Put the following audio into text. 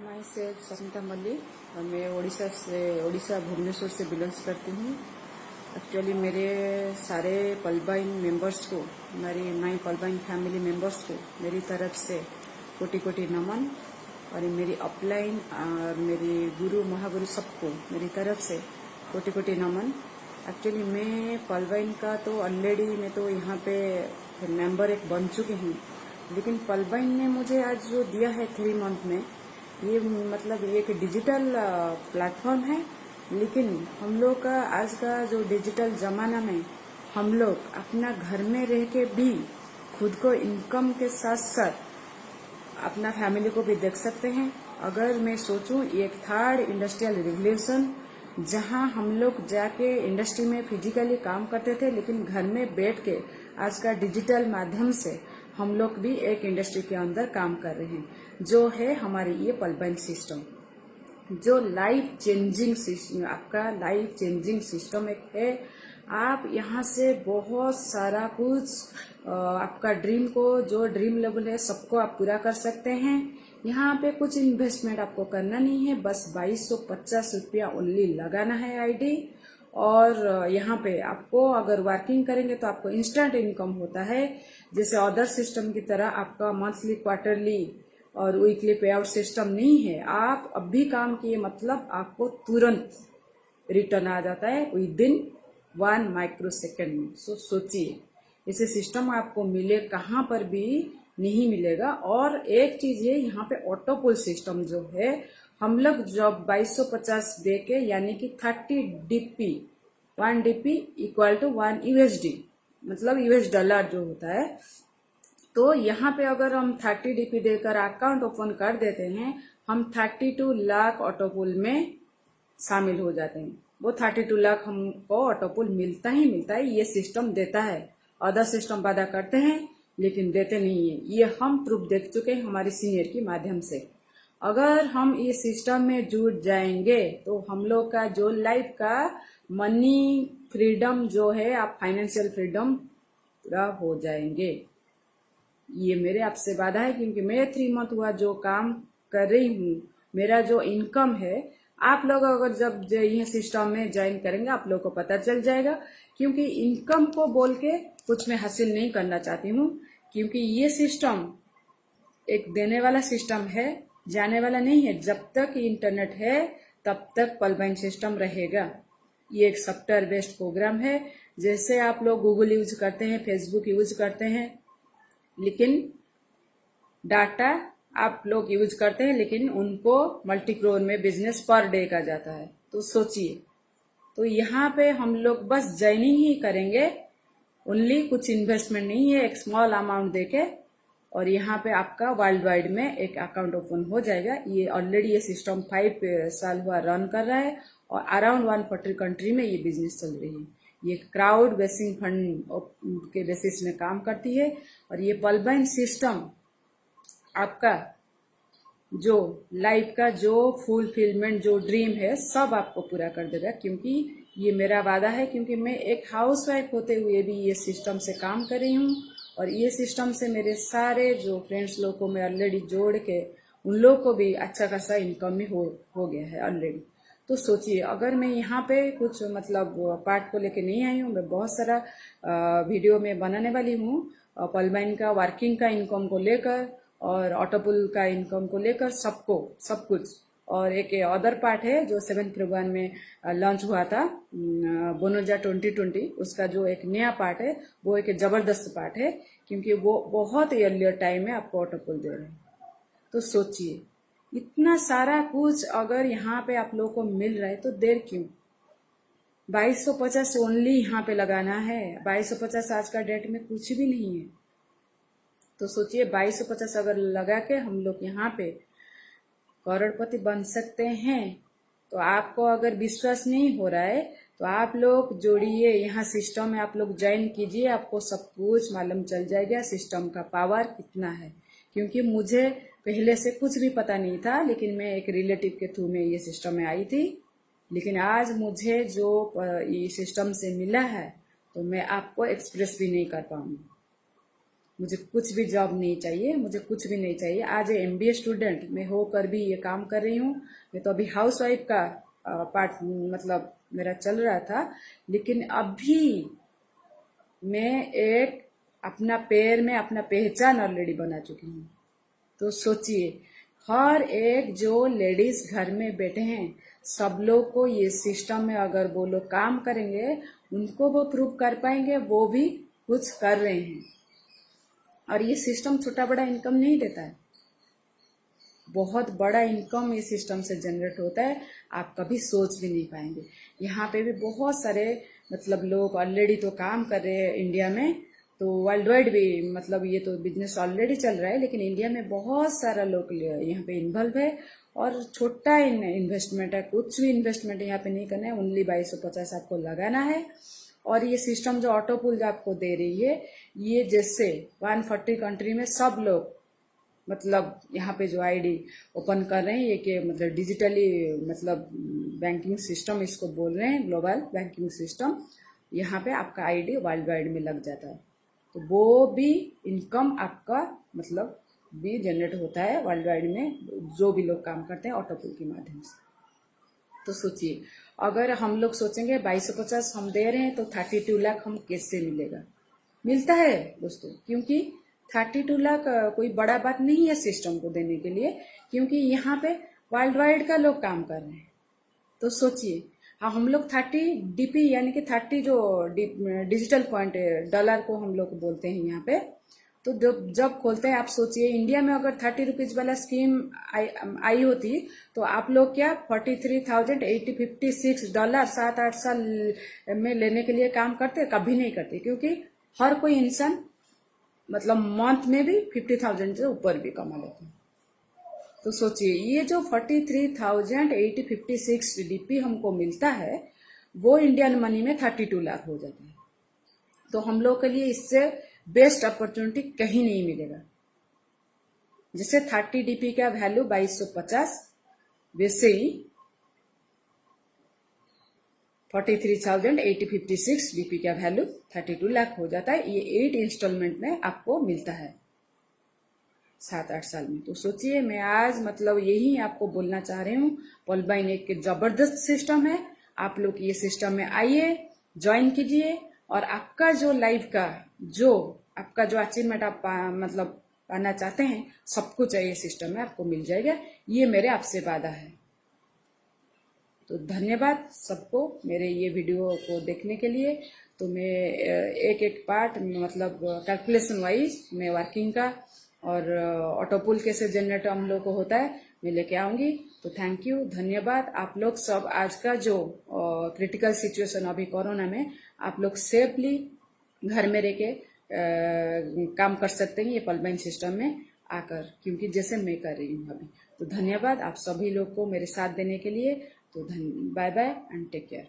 मैं सेल्फ सस्मिता मल्लिक और मैं उड़ीसा भुवनेश्वर से बिलोंग्स करती हूँ। एक्चुअली मेरे सारे पलबाइन मेंबर्स को, माई पलबाइन फैमिली मेंबर्स को मेरी तरफ से कोटि कोटि नमन। और मेरी अपलाइन और मेरी गुरु महागुरु सबको मेरी तरफ से कोटि कोटि नमन। एक्चुअली मैं पलबाइन का तो ऑलरेडी मैं तो यहाँ पे मेंबर एक बन चुकी हूँ, लेकिन पलबाइन ने मुझे आज जो दिया है 3 मंथ में, ये मतलब ये एक डिजिटल प्लेटफॉर्म है। लेकिन हम लोग का आज का जो डिजिटल जमाना में हम लोग अपना घर में रह के भी खुद को इनकम के साथ साथ अपना फैमिली को भी देख सकते हैं। अगर मैं सोचूं, एक थर्ड इंडस्ट्रियल रिवोल्यूशन, जहां हम लोग जाके इंडस्ट्री में फिजिकली काम करते थे, लेकिन घर में बैठ के आज का डिजिटल माध्यम से हम लोग भी एक इंडस्ट्री के अंदर काम कर रहे हैं, जो है हमारी ये पलबाइन सिस्टम, जो लाइफ चेंजिंग सिस्टम, आपका लाइफ चेंजिंग सिस्टम एक है। आप यहाँ से बहुत सारा कुछ आपका ड्रीम को, जो ड्रीम लेवल है, सबको आप पूरा कर सकते हैं। यहाँ पे कुछ इन्वेस्टमेंट आपको करना नहीं है, बस 2250 रुपया ओनली लगाना है आईडी। और यहाँ पे आपको अगर वर्किंग करेंगे तो आपको इंस्टेंट इनकम होता है। जैसे अदर सिस्टम की तरह आपका मंथली, क्वार्टरली और वीकली पे आउट सिस्टम नहीं है। आप अभी काम किए मतलब आपको तुरंत रिटर्न आ जाता है विद इन 1 माइक्रो सेकेंड में। सोचिए, इसे सिस्टम आपको मिले कहाँ पर भी नहीं मिलेगा। और एक चीज है, यहाँ पे ऑटो पुल सिस्टम जो है, हम लोग जब 2250 दे के, यानी कि 30 DP, 1 DP equal to 1 USD, मतलब यूएस डॉलर जो होता है, तो यहाँ पे अगर हम 30 डीपी देकर अकाउंट ओपन कर देते हैं, हम 32 लाख ऑटोपुल में शामिल हो जाते हैं। वो 32 लाख हमको ऑटोपुल मिलता ही मिलता है, ये सिस्टम देता है। अदर सिस्टम वादा करते हैं लेकिन देते नहीं है। ये हम प्रूफ देख चुके हैं हमारी सीनियर के माध्यम से। अगर हम इस सिस्टम में जुड़ जाएंगे तो हम लोग का जो लाइफ का मनी फ्रीडम जो है, आप फाइनेंशियल फ्रीडम पूरा हो जाएंगे। ये मेरे आपसे वादा है, क्योंकि मैं 3 मंथ हुआ जो काम कर रही हूँ, मेरा जो इनकम है, आप लोग अगर जब ये सिस्टम में ज्वाइन करेंगे आप लोग को पता चल जाएगा। क्योंकि इनकम को बोल के कुछ मैं हासिल नहीं करना चाहती हूँ, क्योंकि ये सिस्टम एक देने वाला सिस्टम है, जाने वाला नहीं है। जब तक इंटरनेट है तब तक पलबाइन सिस्टम रहेगा। ये एक सॉफ्टवेयर बेस्ड प्रोग्राम है। जैसे आप लोग गूगल यूज करते हैं, फेसबुक यूज करते हैं, लेकिन डाटा आप लोग यूज करते हैं, लेकिन उनको मल्टी करोड़ में बिजनेस पर डे का जाता है। तो सोचिए, तो यहाँ पे हम लोग बस ज्वाइनिंग ही करेंगे, ओनली कुछ इन्वेस्टमेंट नहीं है, एक स्मॉल अमाउंट देके, और यहाँ पे आपका वर्ल्ड वाइड में एक अकाउंट ओपन हो जाएगा। ये ऑलरेडी ये सिस्टम 5 साल हुआ रन कर रहा है और अराउंड 140 कंट्री में ये बिजनेस चल रही है। ये क्राउड बेसिंग फंड के बेसिस में काम करती है। और ये पलबाइन सिस्टम आपका जो लाइफ का जो फुलफिलमेंट, जो ड्रीम है, सब आपको पूरा कर देगा। क्योंकि ये मेरा वादा है, क्योंकि मैं एक हाउसवाइफ होते हुए भी ये सिस्टम से काम कर रही हूँ। और ये सिस्टम से मेरे सारे जो फ्रेंड्स लोग को मैं ऑलरेडी जोड़ के उन लोग को भी अच्छा खासा इनकम भी हो गया है ऑलरेडी। तो सोचिए, अगर मैं यहाँ पे कुछ मतलब पार्ट को लेके नहीं आई हूँ, मैं बहुत सारा वीडियो में बनाने वाली हूँ पलबाइन का वर्किंग का इनकम को लेकर और ऑटोपुल का इनकम को लेकर, सब कुछ। और एक अदर पार्ट है जो 7 फरवरी में लॉन्च हुआ था, बोनोजा 2020, उसका जो एक नया पार्ट है, वो एक जबरदस्त पार्ट है, क्योंकि वो बहुत अर्लियर टाइम में आपको ऑटोपुल दे रहे हैं। तो सोचिए, इतना सारा कुछ अगर यहाँ पे आप लोगों को मिल रहा है तो देर क्यों? 2250 ओनली यहाँ पे लगाना है। 2250 आज का डेट में कुछ भी नहीं है। तो सोचिए, 2250 अगर लगा के हम लोग यहाँ पे करोड़पति बन सकते हैं। तो आपको अगर विश्वास नहीं हो रहा है तो आप लोग जोड़िए, यहाँ सिस्टम में आप लोग ज्वाइन कीजिए, आपको सब कुछ मालूम चल जाएगा सिस्टम का पावर कितना है। क्योंकि मुझे पहले से कुछ भी पता नहीं था, लेकिन मैं एक रिलेटिव के थ्रू में ये सिस्टम में आई थी। लेकिन आज मुझे जो ये सिस्टम से मिला है, तो मैं आपको एक्सप्रेस भी नहीं कर पाऊंगी। मुझे कुछ भी जॉब नहीं चाहिए, मुझे कुछ भी नहीं चाहिए। आज MBA स्टूडेंट मैं होकर भी ये काम कर रही हूँ। मैं तो अभी हाउस वाइफ का पार्ट मतलब मेरा चल रहा था, लेकिन अभी मैं एक अपना पैर में अपना पहचान ऑलरेडी बना चुकी हूँ। तो सोचिए, हर एक जो लेडीज घर में बैठे हैं, सब लोग को ये सिस्टम में अगर वो लोग काम करेंगे, उनको वो प्रूव कर पाएंगे वो भी कुछ कर रहे हैं। और ये सिस्टम छोटा बड़ा इनकम नहीं देता है, बहुत बड़ा इनकम इस सिस्टम से जनरेट होता है, आप कभी सोच भी नहीं पाएंगे। यहाँ पे भी बहुत सारे मतलब लोग ऑलरेडी तो काम कर रहे हैं इंडिया में, तो वर्ल्ड वाइड भी मतलब ये तो बिजनेस ऑलरेडी चल रहा है, लेकिन इंडिया में बहुत सारा लोग यहाँ पे इन्वॉल्व है। और छोटा इन्वेस्टमेंट है, कुछ भी इन्वेस्टमेंट यहाँ पे नहीं करना है, ओनली 2250 आपको लगाना है। और ये सिस्टम जो ऑटो पुल जो आपको दे रही है, ये जैसे 140 कंट्री में सब लोग मतलब यहाँ पे जो आईडी ओपन कर रहे हैं, ये कि मतलब डिजिटली मतलब बैंकिंग सिस्टम इसको बोल रहे हैं, ग्लोबल बैंकिंग सिस्टम। यहाँ पे आपका आईडी वर्ल्ड वाइड में लग जाता है, तो वो भी इनकम आपका मतलब भी जनरेट होता है वर्ल्ड वाइड में, जो भी लोग काम करते हैं ऑटो पुल के माध्यम से। तो सोचिए, अगर हम लोग सोचेंगे 2250 हम दे रहे हैं तो 32 लाख हम कैसे मिलेगा? मिलता है दोस्तों, क्योंकि 32 लाख कोई बड़ा बात नहीं है सिस्टम को देने के लिए, क्योंकि यहाँ पे वर्ल्ड वाइड का लोग काम कर रहे हैं। तो सोचिए, हाँ हम लोग 30 DP यानी कि 30 जो डिजिटल पॉइंट डॉलर को हम लोग बोलते हैं यहाँ पे, तो जब खोलते हैं, आप सोचिए इंडिया में अगर 30 रुपीज वाला स्कीम आई होती तो आप लोग क्या 43,856 डॉलर 7-8 साल में लेने के लिए काम करते? कभी नहीं करते, क्योंकि हर कोई इंसान मतलब मंथ में भी 50,000 से ऊपर भी कमा लेते हैं। तो सोचिए, ये जो 43,856 DP हमको मिलता है, वो इंडियन मनी में 32 लाख हो जाता है। तो हम लोग के लिए इससे बेस्ट अपॉर्चुनिटी कहीं नहीं मिलेगा। जैसे 30 DP का वैल्यू 2250, वैसे ही 43,856 DP का वैल्यू 32 लाख हो जाता है। ये 8 इंस्टॉलमेंट में आपको मिलता है 7-8 साल में। तो सोचिए, मैं आज मतलब यही आपको बोलना चाह रही हूँ, पॉलबाइन एक जबरदस्त सिस्टम है। आप लोग ये सिस्टम में आइए, ज्वाइन कीजिए, और आपका जो लाइफ का जो आपका जो अचीवमेंट आप मतलब पाना चाहते हैं, सब कुछ ये सिस्टम में आपको मिल जाएगा। ये मेरे आपसे वादा है। तो धन्यवाद सबको मेरे ये वीडियो को देखने के लिए। तो मैं एक एक पार्ट मतलब कैलकुलेशन वाइज मैं वर्किंग का और ऑटो पुल कैसे जनरेट हम लोग को होता है मैं लेके आऊंगी। तो थैंक यू, धन्यवाद। आप लोग सब आज का जो क्रिटिकल सिचुएशन अभी कोरोना में, आप लोग सेफली घर में रह के काम कर सकते हैं ये पॉलबाइन सिस्टम में आकर, क्योंकि जैसे मैं कर रही हूँ अभी। तो धन्यवाद आप सभी लोग को मेरे साथ देने के लिए। तो bye bye and take care.